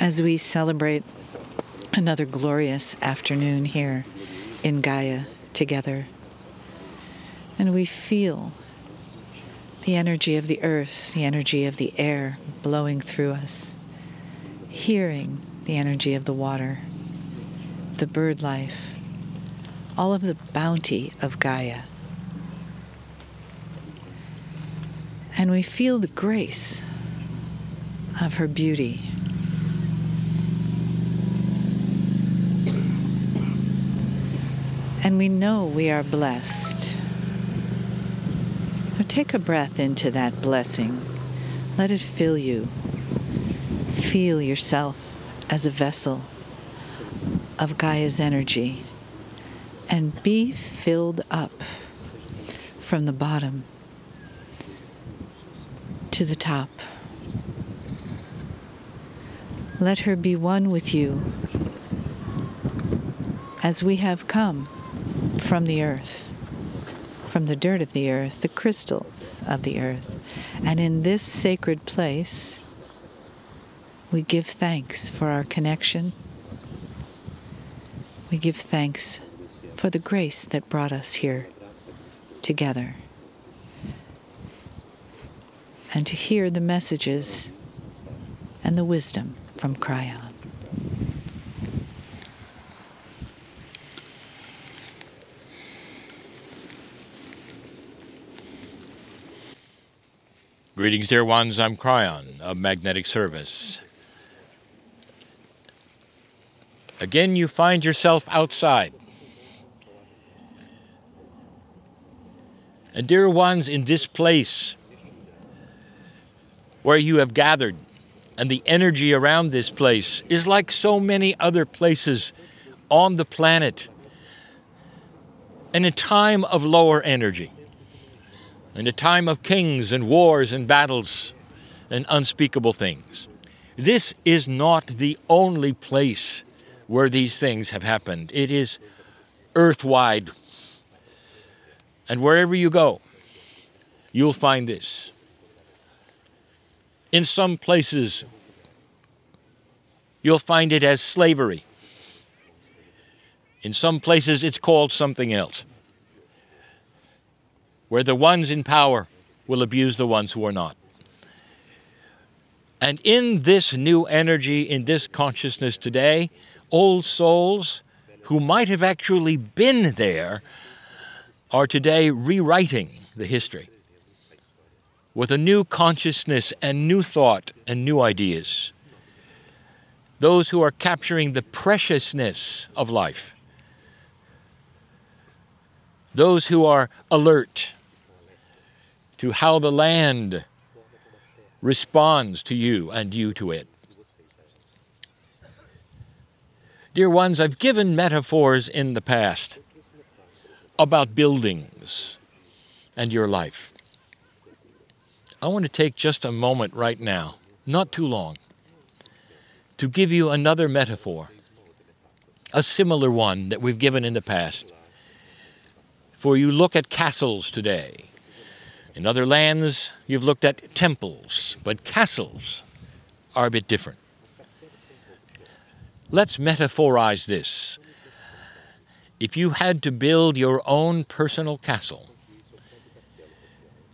as we celebrate another glorious afternoon here in Gaia together. And we feel the energy of the earth, the energy of the air blowing through us, hearing the energy of the water, the bird life, all of the bounty of Gaia. And we feel the grace of her beauty. And we know we are blessed. Now take a breath into that blessing. Let it fill you. Feel yourself as a vessel of Gaia's energy. And be filled up from the bottom to the top. Let her be one with you as we have come from the earth, from the dirt of the earth, the crystals of the earth. And in this sacred place, we give thanks for our connection. We give thanks for the grace that brought us here together. And to hear the messages and the wisdom from Kryon. Greetings, dear ones. I'm Kryon of Magnetic Service. Again, you find yourself outside. And dear ones, in this place where you have gathered, and the energy around this place is like so many other places on the planet, in a time of lower energy, in a time of kings and wars and battles and unspeakable things. This is not the only place where these things have happened. It is earthwide. And wherever you go, you'll find this. In some places, you'll find it as slavery. In some places, it's called something else, where the ones in power will abuse the ones who are not. And in this new energy, in this consciousness today, old souls who might have actually been there are today rewriting the history with a new consciousness and new thought and new ideas. Those who are capturing the preciousness of life. Those who are alert to how the land responds to you and you to it. Dear ones, I've given metaphors in the past about buildings and your life. I want to take just a moment right now, not too long, to give you another metaphor, a similar one that we've given in the past. For you look at castles today. In other lands, you've looked at temples, but castles are a bit different. Let's metaphorize this. If you had to build your own personal castle,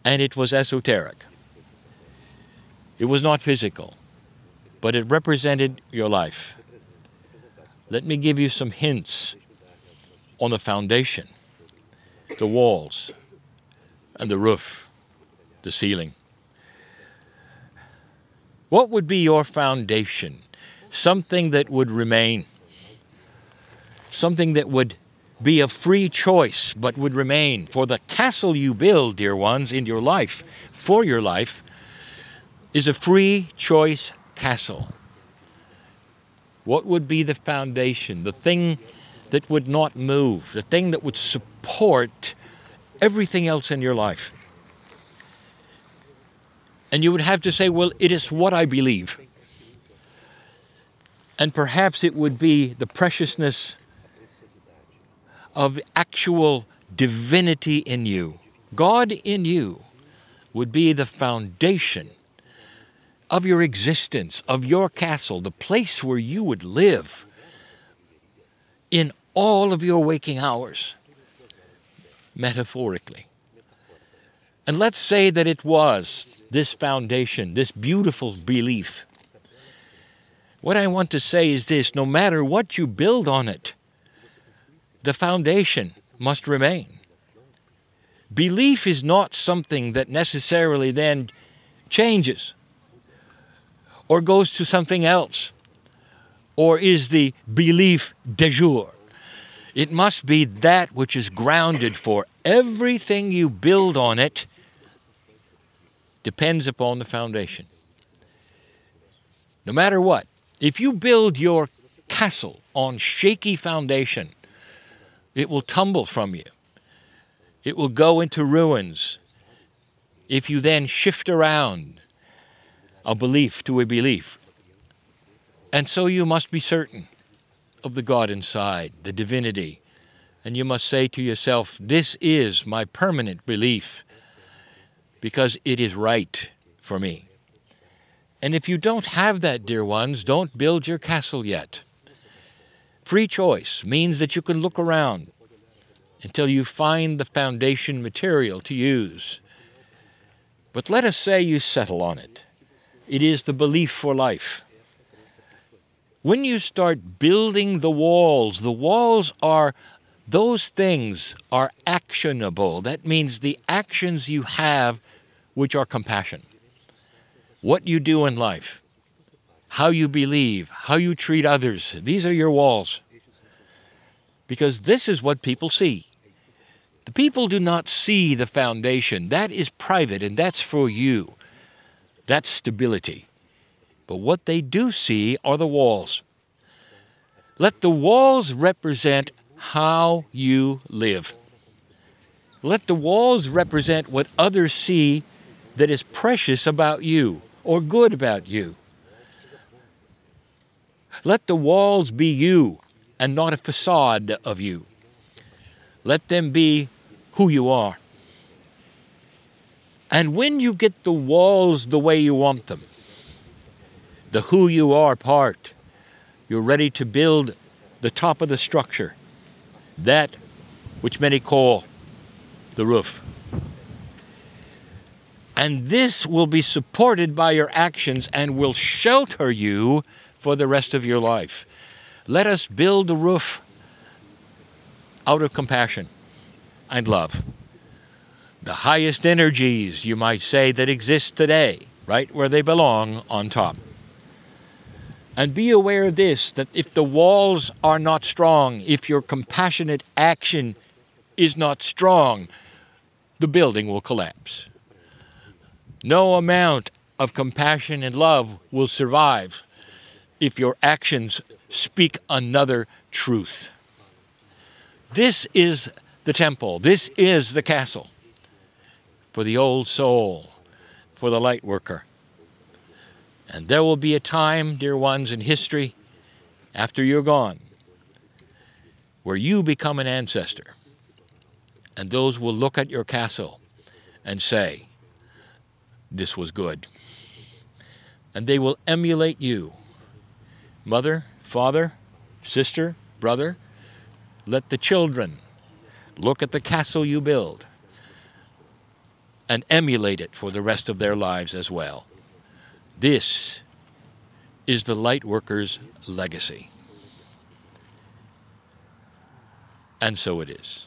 and it was esoteric, it was not physical, but it represented your life. Let me give you some hints on the foundation, the walls, and the roof, the ceiling. What would be your foundation? Something that would remain. Something that would be a free choice, but would remain. For the castle you build, dear ones, in your life, for your life, is a free choice castle. What would be the foundation, the thing that would not move, the thing that would support everything else in your life? And you would have to say, well, it is what I believe. And perhaps it would be the preciousness of actual divinity in you. God in you would be the foundation of your existence, of your castle, the place where you would live in all of your waking hours, metaphorically. And let's say that it was this foundation, this beautiful belief. What I want to say is this: no matter what you build on it, the foundation must remain. Belief is not something that necessarily then changes or goes to something else or is the belief de jour. It must be that which is grounded, for everything you build on it depends upon the foundation. No matter what, if you build your castle on shaky foundation, it will tumble from you. It will go into ruins if you then shift around a belief to a belief. And so you must be certain of the God inside, the divinity. And you must say to yourself, this is my permanent belief because it is right for me. And if you don't have that, dear ones, don't build your castle yet. Free choice means that you can look around until you find the foundation material to use. But let us say you settle on it. It is the belief for life. When you start building the walls are, those things are actionable. That means the actions you have which are compassion. What you do in life, how you believe, how you treat others, these are your walls. Because this is what people see. The people do not see the foundation. That is private, and that's for you. That's stability. But what they do see are the walls. Let the walls represent how you live. Let the walls represent what others see that is precious about you or good about you. Let the walls be you and not a facade of you. Let them be who you are. And when you get the walls the way you want them, the who you are part, you're ready to build the top of the structure, that which many call the roof. And this will be supported by your actions and will shelter you for the rest of your life. Let us build the roof out of compassion and love. The highest energies, you might say, that exist today, right where they belong, on top. And be aware of this, that if the walls are not strong, if your compassionate action is not strong, the building will collapse. No amount of compassion and love will survive if your actions speak another truth. This is the temple. This is the castle for the old soul, for the light worker. And there will be a time, dear ones, in history, after you're gone, where you become an ancestor. And those will look at your castle and say, this was good. And they will emulate you. Mother, father, sister, brother, let the children look at the castle you build and emulate it for the rest of their lives as well. This is the light worker's legacy. And so it is.